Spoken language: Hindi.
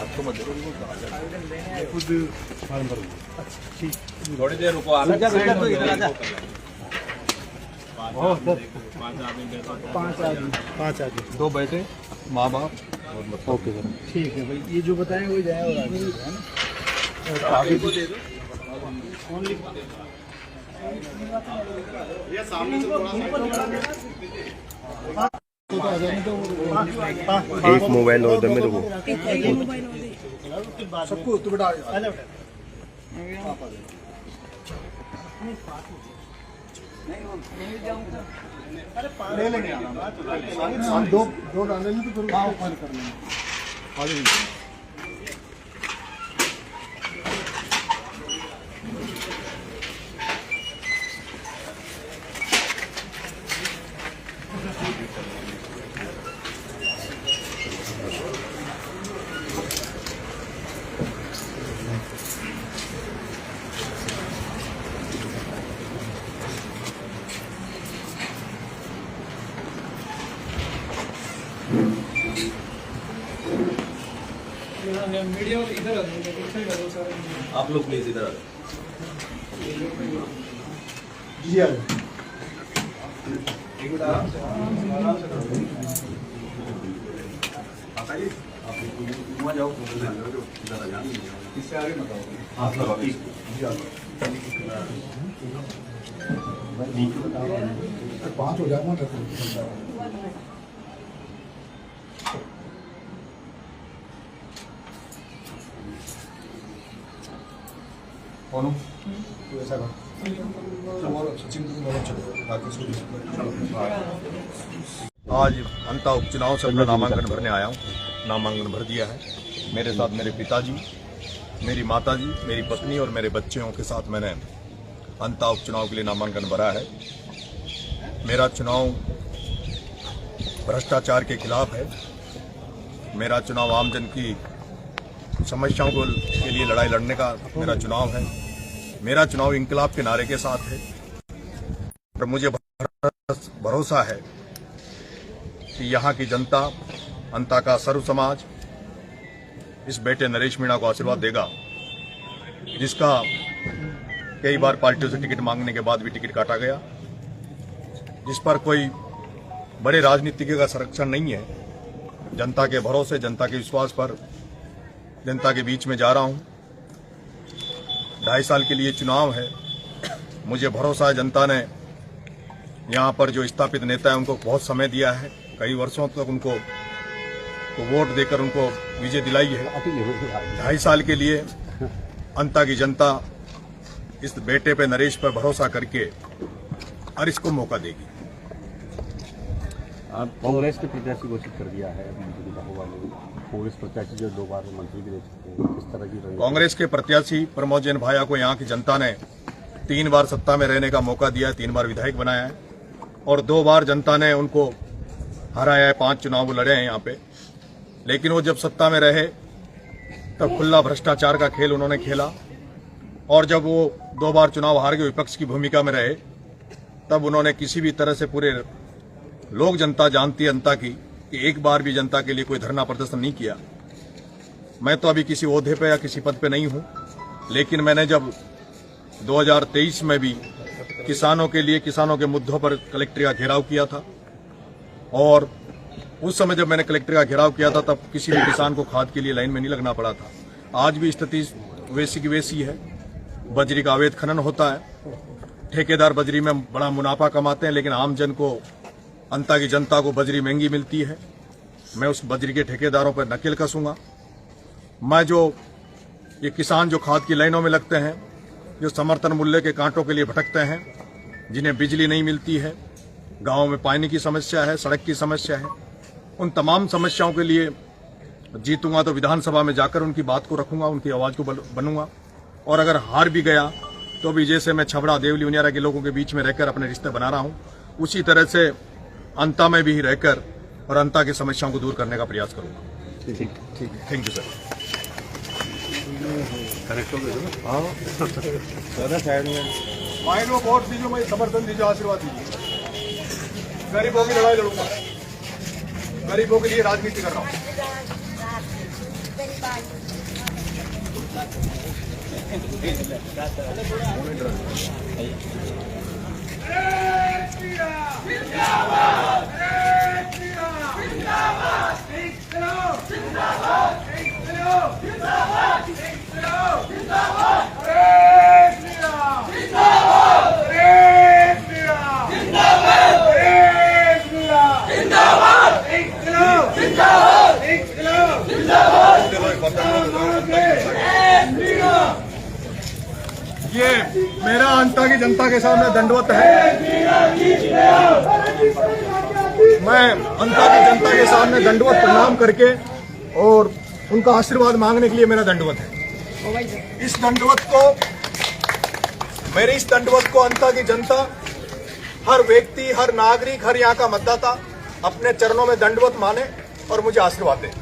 आपको मत देखो खुद फार्म भरूंगा। ठीक थोड़ी देर रुको आप पाँच आदमी दो बैठे माँ बाप। ओके सर ठीक है भाई, ये जो बताएं वही जाए और आगे है ना। ये सामने से थोड़ा एक मोबाइल और दे मेरे को। सबको तो बेटा ले लेंगे हम दो डाले तो फिर ऊपर कर लेंगे। मीडिया इधर आप लोग प्लीज इधर जी आ जाओ इससे आगे बताओ आप लोग पाँच हो जाएगा ना। कौन तू ऐसा कर सचिन आज अंता उपचुनाव से अपना नामांकन भरने आया हूँ। नामांकन भर दिया है। मेरे साथ मेरे पिताजी, मेरी माताजी, मेरी पत्नी और मेरे बच्चों के साथ मैंने अंता उपचुनाव के लिए नामांकन भरा है। मेरा चुनाव भ्रष्टाचार के खिलाफ है। मेरा चुनाव आमजन की समस्याओं के लिए लड़ाई लड़ने का मेरा चुनाव है। मेरा चुनाव इंकलाब के नारे के साथ है और मुझे भरोसा है कि यहाँ की जनता, अंता का सर्व समाज इस बेटे नरेश मीणा को आशीर्वाद देगा, जिसका कई बार पार्टियों से टिकट मांगने के बाद भी टिकट काटा गया, जिस पर कोई बड़े राजनीतिज्ञ का संरक्षण नहीं है। जनता के भरोसे, जनता के विश्वास पर जनता के बीच में जा रहा हूं। 2.5 साल के लिए चुनाव है। मुझे भरोसा है जनता ने यहाँ पर जो स्थापित नेता है उनको बहुत समय दिया है। कई वर्षों तक उनको वोट देकर उनको विजय दिलाई है। 2.5 साल के लिए अंता की जनता इस बेटे पे, नरेश पर भरोसा करके और इसको मौका देगी। कांग्रेस के प्रत्याशी घोषित कर दिया है कांग्रेस प्रत्याशी जो 2 बार मंत्री भी रह चुके हैं, किस तरह की कांग्रेस के प्रत्याशी प्रमोद जैन भाया को यहाँ की जनता ने 3 बार सत्ता में रहने का मौका दिया है, 3 बार विधायक बनाया है और 2 बार जनता ने उनको हराया है। 5 चुनाव वो लड़े हैं यहाँ पे, लेकिन वो जब सत्ता में रहे तब खुला भ्रष्टाचार का खेल उन्होंने खेला और जब वो 2 बार चुनाव हार के विपक्ष की भूमिका में रहे तब उन्होंने किसी भी तरह से, पूरे लोग जनता जानती है अंता की, कि एक बार भी जनता के लिए कोई धरना प्रदर्शन नहीं किया। मैं तो अभी किसी ओहदे पे या किसी पद पे नहीं हूं, लेकिन मैंने जब 2023 में भी किसानों के लिए, किसानों के मुद्दों पर कलेक्टर का घेराव किया था और उस समय जब मैंने कलेक्टर का घेराव किया था तब किसी भी किसान को खाद के लिए लाइन में नहीं लगना पड़ा था। आज भी स्थिति वैसी की वैसी है। बजरी का अवैध खनन होता है, ठेकेदार बजरी में बड़ा मुनाफा कमाते हैं, लेकिन आम जन को, अंता की जनता को बजरी महंगी मिलती है। मैं उस बजरी के ठेकेदारों पर नकेल कसूंगा। मैं ये किसान जो खाद की लाइनों में लगते हैं, जो समर्थन मूल्य के कांटों के लिए भटकते हैं, जिन्हें बिजली नहीं मिलती है, गांव में पानी की समस्या है, सड़क की समस्या है, उन तमाम समस्याओं के लिए जीतूंगा तो विधानसभा में जाकर उनकी बात को रखूंगा, उनकी आवाज को बनूंगा। और अगर हार भी गया तो भी जैसे मैं छबड़ा, देवली, उनियारा के लोगों के बीच में रहकर अपने रिश्ते बना रहा हूं, उसी तरह से अंता में भी रहकर और अंता की समस्याओं को दूर करने का प्रयास करूंगा। ठीक, थैंक यू सर। कनेक्ट हो गए माइंड में वोट दीजिए, मैं समर्थन दीजिए, आशीर्वाद दीजिए। गरीबों की लड़ाई लड़ूंगा, गरीबों के लिए राजनीति कर रहा हूँ। ये मेरा अंता की जनता के सामने दंडवत है। मैं अंता की जनता के सामने दंडवत प्रणाम करके और उनका आशीर्वाद मांगने के लिए मेरा दंडवत है। इस दंडवत को अंता की जनता, हर व्यक्ति, हर नागरिक, हर यहाँ का मतदाता अपने चरणों में दंडवत माने और मुझे आशीर्वाद दे।